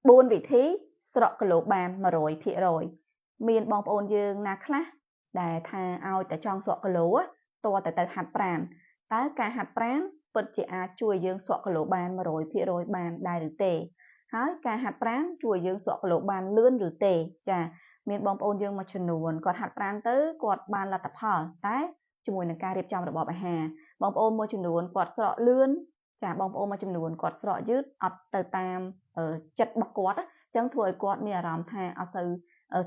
4 វិធីស្រកគីឡូបាន 100% មានបងប្អូនយើងណាខ្លះដែលថាឲ្យតែចង់ស្រកគីឡូតើតែទៅហាត់ប្រាណតើការហាត់ប្រាណពិតជាអាចជួយយើងស្រកគីឡូបាន 100% បានដែរឬទេហើយការហាត់ប្រាណជួយយើងស្រកគីឡូបានលឿនឬទេចាមានបងប្អូនយើងមួយចំនួនគាត់ហាត់ប្រាណទៅគាត់បានលទ្ធផលតែជាមួយនឹងការរៀបចំរបបអាហារបងប្អូនមួយចំនួនគាត់ស្រកលឿនចាបងប្អូនមួយចំនួនគាត់ស្រកយឺតអត់ទៅតាមចិត្តរបស់គាត់អញ្ចឹងធ្វើឲ្យគាត់មានអារម្មណ៍ថាអត់ទៅ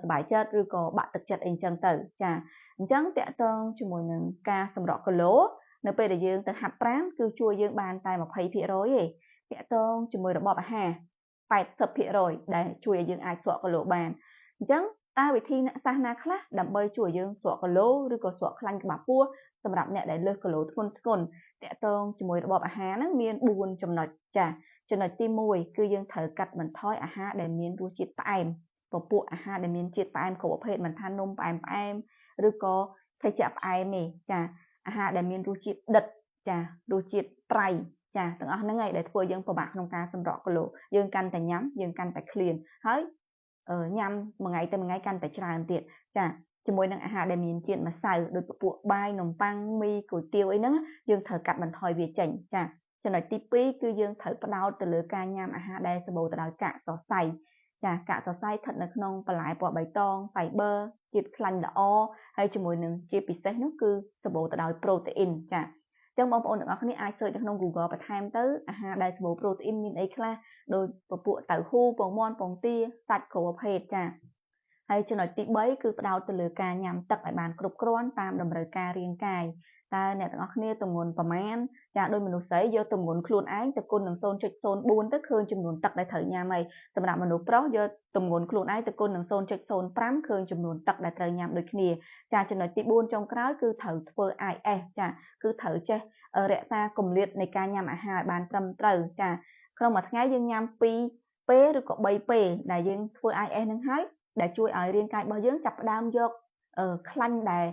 សប្បាយចិត្តឬក៏បាក់ទឹកចិត្តអីអញ្ចឹងទៅចាអញ្ចឹងតកតងជាមួយនឹងការសម្រក់គីឡូនៅពេលដែលយើងទៅហាត់ប្រាណគឺជួយយើងបានតែ 20% ទេតកតងជាមួយរបបអាហារ 80% ដែលជួយឲ្យយើងអាចស្រកគីឡូបានអញ្ចឹងតើវិធីសាស្ត្រណាខ្លះដើម្បីជួយយើងស្រកគីឡូឬក៏ស្រកខ្លាញ់ក្បាលពោះសម្រាប់អ្នកដែលលើសគីឡូធ្ងន់តកតងជាមួយរបបអាហារហ្នឹងមាន4ចំណុចចាចំណុចទី1គឺយើងត្រូវកាត់បន្ថយអាហារដែលមានរសជាតិផ្អែមពពួកអាហារដែលមានជាតិផ្អែមគ្រប់ប្រភេទមិនថានំផ្អែមឬក៏ភេសជ្ជៈផ្អែមទេចាអាហារដែលមានរសជាតិដិតចារសជាតិប្រៃចាទាំងអស់ហ្នឹងឯងដែលធ្វើយើងពិបាកក្នុងការសម្រក់គីឡូយើងកាន់តែញ៉ាំយើងកាន់តែឃ្លានហើយញ៉ាំមួយថ្ងៃទៅមួយថ្ងៃកាន់តែច្រើនទៀតចាជាមួយនឹងអាហារដែលមានជាតិម្សៅដូចពពួកបាយនំប៉័ងមីគុយទាវអីហ្នឹងយើងត្រូវកាត់បន្ថយវាចេញចាចំណុចទី2គឺយើងត្រូវផ្ដោតទៅលើការញ៉ាំអាហារដែលសម្បូរទៅដោយកាកសរសៃចាកាកសរសៃស្ថិតនៅក្នុងបន្លែពណ៌បៃតង fiber ជាតិខ្លាញ់ល្អហើយជាមួយនឹងជាពិសេសនោះគឺសម្បូរទៅដោយប្រូតេអ៊ីនចាចឹងបងប្អូនទាំងអស់គ្នាអាច search នៅក្នុង Google បន្ថែមទៅអាហារដែលសម្បូរប្រូតេអ៊ីនមានអីខ្លះដូចពពួកតៅហ៊ូពងមាន់ពងទាសាច់គ្រប់ប្រភេទចាហើយចំណុចទី3គឺផ្ដោតទៅលើការញ៉ាំទឹកឲ្យបានគ្រប់គ្រាន់តាមតម្រូវការរាងកាយតើអ្នកទាំងអស់គ្នាទម្ងន់ប្រមាណចាដោយមនុស្សស្រីយកទម្ងន់ខ្លួនឯងទៅគុណនឹង 0.04 ទៅឃើញចំនួនទឹកដែលត្រូវញ៉ាំហើយសម្រាប់មនុស្សប្រុសយកទម្ងន់ខ្លួនឯងទៅគុណនឹង 0.05 ឃើញចំនួនទឹកដែលត្រូវញ៉ាំដូចគ្នាចាចំណុចទី4ចុងក្រោយគឺត្រូវធ្វើ IS ចាគឺត្រូវចេះរក្សាគម្លាតនៃការញ៉ាំអាហារឲ្យបានត្រឹមត្រូវចាក្នុងមួយថ្ងៃយើងញ៉ាំ2ពេលឬក៏3ពេលដែលយើងធ្វើ IS នឹងហើយដែលជួយឲ្យរាងកាយរបស់យើងចាប់ផ្ដើមយកខ្លាញ់ដែល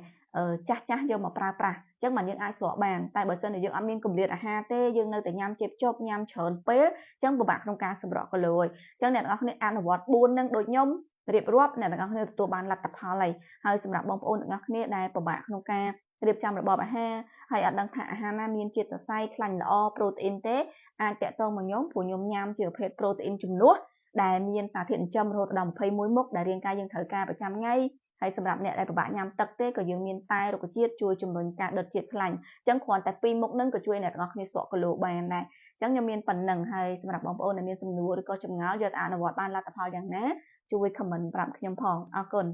ចាស់យកមកប្រើប្រាស់អញ្ចឹងបានយើងអាចស្រកបានតែបើសិនជាយើងអត់មានគម្លាតអាហារទេយើងនៅតែញ៉ាំជេបជប់ញ៉ាំច្រើនពេលអញ្ចឹងពិបាកក្នុងការសម្រក់គីឡូហើយអញ្ចឹងអ្នកទាំងអស់គ្នាអនុវត្ត4នឹងដូចខ្ញុំរៀបរាប់អ្នកទាំងអស់គ្នាទទួលបានលទ្ធផលហើយសម្រាប់បងប្អូនទាំងអស់គ្នាដែលពិបាកក្នុងការរៀបចំរបបអាហារហើយអត់ដឹងថាអាហារណាមានជាតិសរសៃខ្លាញ់ល្អប្រូតេអ៊ីនទេអាចតាក់ទងមកខ្ញុំព្រោះខ្ញុំញ៉ាំជាប្រភេទប្រូតេអ៊ីនជំនួសដែលមានសារធាតុចិញ្ចឹមរហូតដល់21មុខដែលរាងកាយយើងត្រូវការប្រចាំថ្ងៃហើយសម្រាប់អ្នកដែលពិបាកញ៉ាំទឹកទេក៏យើងមានតែរុក្ខជាតិជួយជំរុញការដុតជាតិខ្លាញ់អញ្ចឹងគ្រាន់តែ2មុខហ្នឹងក៏ជួយអ្នកទាំងអស់គ្នាស្រកគីឡូបានដែរអញ្ចឹងខ្ញុំមានប៉ុណ្្នឹងហើយសម្រាប់បងប្អូនដែលមានសំណួរឬក៏ចម្ងល់យកទៅអនុវត្តបានលទ្ធផលយ៉ាងណាជួយ comment ប្រាប់ខ្ញុំផងអរគុណ